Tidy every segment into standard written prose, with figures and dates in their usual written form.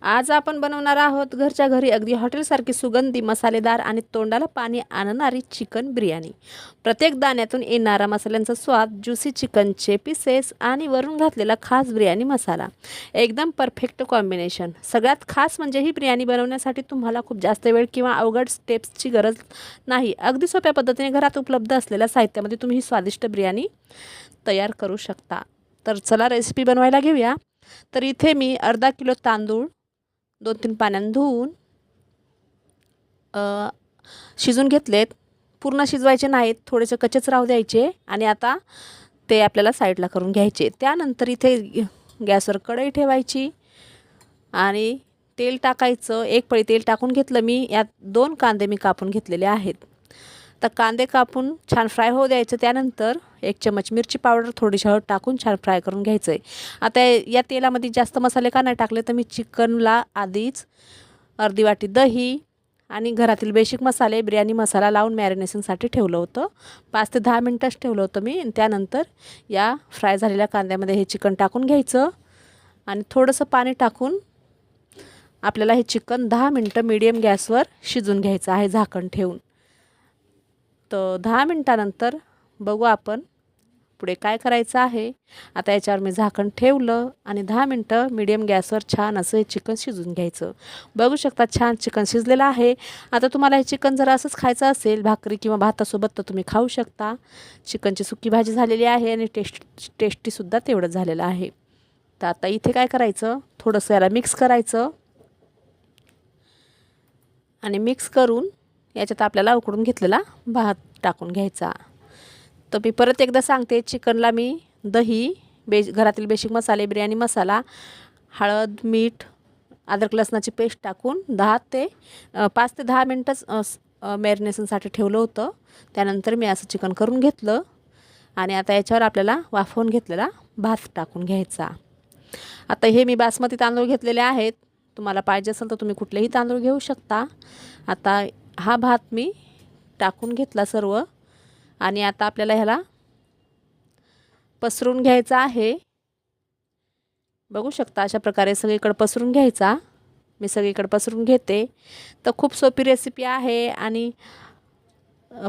आज आपण बनवणार आहोत घरच्या घरी अगदी हॉटेलसारखी सुगंधी, मसालेदार आणि तोंडाला पाणी आणणारी चिकन बिर्याणी। प्रत्येक दाण्यातून येणारा मसाल्यांचा स्वाद, ज्युसी चिकनचे पीसेस आणि वरून घातलेला खास बिर्याणी मसाला, एकदम परफेक्ट कॉम्बिनेशन। सगळ्यात खास म्हणजे ही बिर्याणी बनवण्यासाठी तुम्हाला खूप जास्त वेळ किंवा अवघड स्टेप्सची गरज नाही। अगदी सोप्या पद्धतीने घरात उपलब्ध असलेल्या साहित्यामध्ये तुम्ही ही स्वादिष्ट बिर्याणी तयार करू शकता। तर चला रेसिपी बनवायला घेऊया। तर इथे मी अर्धा किलो तांदूळ 2-3 पाण्याने धुवून शिजून घेतलेत। पूर्ण शिजवायचे नाहीत, थोडेसे कच्चेच राहू द्यायचे आणि आता ते आपल्याला साईडला करून घ्यायचे। त्यानंतर इथे गॅसवर कढई ठेवायची आणि तेल टाकायचं। एक पळी तेल टाकून घेतलं मी। यात 2 कांदे मी कापून घेतलेले आहेत। तर कांदे कापून छान फ्राय होऊ द्यायचं। त्यानंतर 1 चमच मिरची पावडर, थोडीशी हळद टाकून छान फ्राय करून घ्यायचं आहे। आता या तेलामध्ये जास्त मसाले का नाही टाकले, तर मी चिकनला आधीच अर्धी वाटी दही आणि घरातील बेसिक मसाले, बिर्याणी मसाला लावून मॅरिनेशनसाठी ठेवलं होतं। 5 ते 10 मिनिटच ठेवलं होतं मी। त्यानंतर या फ्राय झालेल्या कांद्यामध्ये हे चिकन टाकून घ्यायचं आणि थोडंसं पाणी टाकून आपल्याला हे चिकन 10 मिनिटं मीडियम गॅसवर शिजून घ्यायचं आहे झाकण ठेवून। तर 10 मिनिटानंतर बघू आपण पुढे काय करायचं आहे। आता याच्यावर मी झाकण ठेवलं आणि 10 मिनिटं मीडियम गॅसवर छान असं हे चिकन शिजून घ्यायचं। बघू शकता छान चिकन शिजलेलं आहे। आता तुम्हाला हे चिकन जर असंच खायचं असेल भाकरी किंवा भातासोबत तर तुम्ही खाऊ शकता। चिकनची सुकी भाजी झालेली आहे आणि टेस्टीसुद्धा तेवढंच झालेलं आहे। तर आता इथे काय करायचं, थोडंसं याला मिक्स करायचं आणि मिक्स करून याच्यात आपल्याला उकडून घेतलेला भात टाकून घ्यायचा। तर मी परत एकदा सांगते, चिकनला मी दही, घरातील बेसिक मसाले, बिर्याणी मसाला, हळद, मीठ, अद्रक लसणाची पेस्ट टाकून 5 ते 10 मिनिटच मॅरिनेशनसाठी ठेवलं होतं। त्यानंतर मी असं चिकन करून घेतलं आणि आता याच्यावर आपल्याला वाफवून घेतलेला भात टाकून घ्यायचा। आता हे मी बासमती तांदूळ घेतलेले आहेत। तुम्हाला पाहिजे असेल तर तुम्ही कुठलेही तांदूळ घेऊ शकता। आता हा भात मी टाकून घेतला सर्व आणि आता आपल्याला ह्याला पसरून घ्यायचा आहे। बघू शकता अशा प्रकारे सगळीकडे पसरून घ्यायचा। मी सगळीकडे पसरून घेते। तर खूप सोपी रेसिपी आहे आणि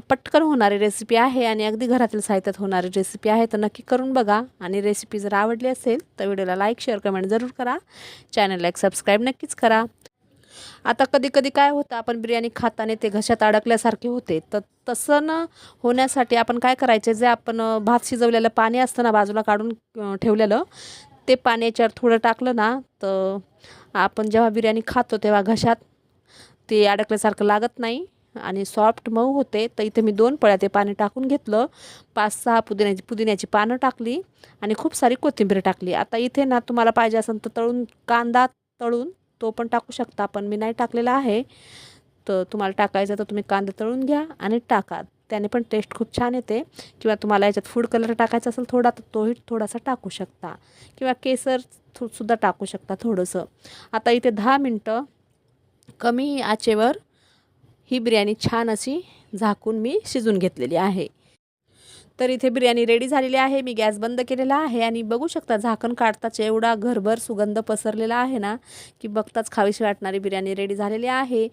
पटकन होणारी रेसिपी आहे आणि अगदी घरातील साहित्यात होणारी रेसिपी आहे। तर नक्की करून बघा आणि रेसिपी जर आवडली असेल तर व्हिडिओला लाईक, शेअर, कमेंट जरूर करा। चॅनलला एक सबस्क्राईब नक्कीच करा। आता कधी-कधी काय होतं, आपण बिर्याणी खाताना ते घशात अडकल्यासारखे होते। तर तसं न होण्यासाठी आपण काय करायचे, जे आपण भात शिजवलेलं पाणी असतं ना बाजूला काढून ठेवलेलं, ते पाणी याच्यावर थोडं टाकलं ना, तर आपण जेव्हा बिर्याणी खातो तेव्हा घशात ते अडकल्यासारखं लागत नाही आणि सॉफ्ट मऊ होते। तर इथे मी 2 पळ्या ते पाणी टाकून घेतलं। 5-6 पुदिन्याची पानं टाकली आणि खूप सारी कोथिंबीर टाकली। आता इथे ना तुम्हाला पाहिजे असेल तर कांदा तळून तो पण टाकू शकता, पण मी नाही टाकलेला आहे। तर तुम्हाला टाकायचं तर तुम्ही कांदा तळून घ्या आणि टाका, त्याने पण टेस्ट खूप छान येते। किंवा तुम्हाला याच्यात फूड कलर टाकायचा असेल थोडा तर तोही थोडासा टाकू शकता किंवा केसर सुद्धा टाकू शकता थोडंसं। आता इथे 10 मिनिटं कमी आचेवर ही बिर्याणी छान अशी झाकून मी शिजून घेतलेली आहे। तर इथे बिर्याणी रेडी झालेली आहे। मी गॅस बंद केलेला आहे आणि बघू शकता झाकण काढताच एवढा घरभर सुगंध पसरलेला आहे ना, की बघताच खावीशी वाटणारी बिर्याणी रेडी झालेली आहे।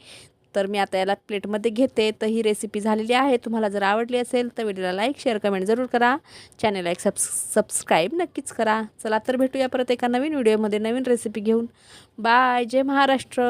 तर मी आता याला प्लेटमध्ये घेते। तर ही रेसिपी झालेली आहे। तुम्हाला जर आवडली असेल तर व्हिडिओला लाईक, शेअर, कमेंट जरूर करा। चॅनलला एक सबस्क्राईब नक्कीच करा। चला तर भेटूया परत एका नवीन व्हिडिओमध्ये नवीन रेसिपी घेऊन। बाय, जय महाराष्ट्र।